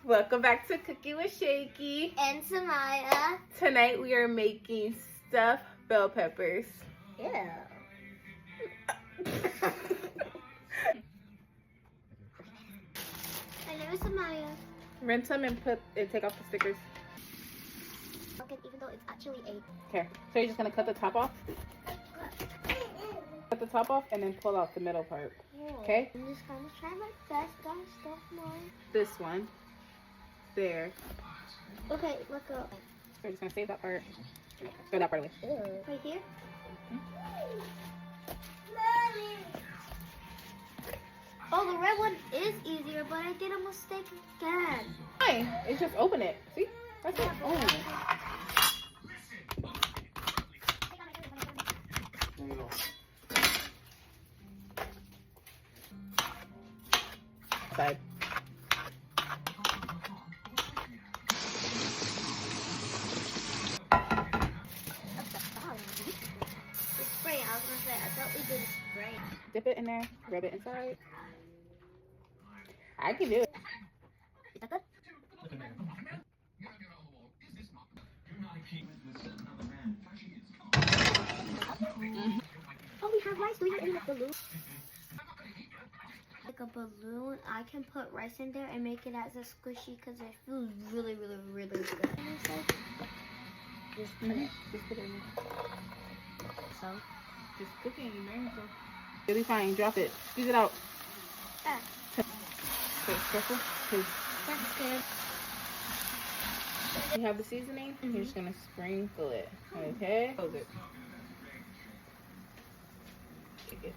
Welcome back to Cooking with Shakey. And Samiyah. Tonight we are making stuffed bell peppers. Yeah. My name is Samiyah. Rinse them and take off the stickers. Okay, even though it's actually a... Okay, so you're just gonna cut the top off? Cut the top off and then pull out the middle part. Okay? I'm just gonna try my best, guys. Don't mind. This one. There. Okay, let go. We're just gonna save that part. Throw that part away. Right here? Oh, the red one is easier, but I did a mistake again. Fine. It's just open it. See? That's it. Oh. Side. Spray, I was gonna say, I thought we did spray. Dip it in there. Rub it inside. I can do it. Is that good? Oh, we have rice. Do we have any balloons? Like a balloon, I can put rice in there and make it as a squishy because it feels really, really, really good. Just put it. Just put it in. So, Just cook it in there. So. It'll be fine. Drop it. Squeeze it out. ah, Okay, careful. that's good. You have the seasoning. You're just gonna sprinkle it. Okay. Close it. Take it.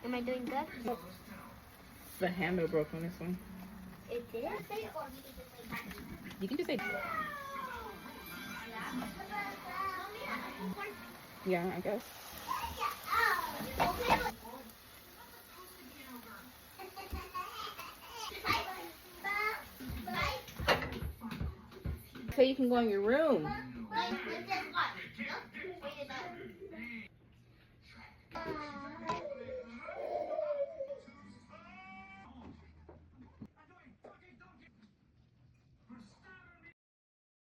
Am I doing good? The handle broke on this one. It did? You can just say. Yeah, I guess. So you can go in your room.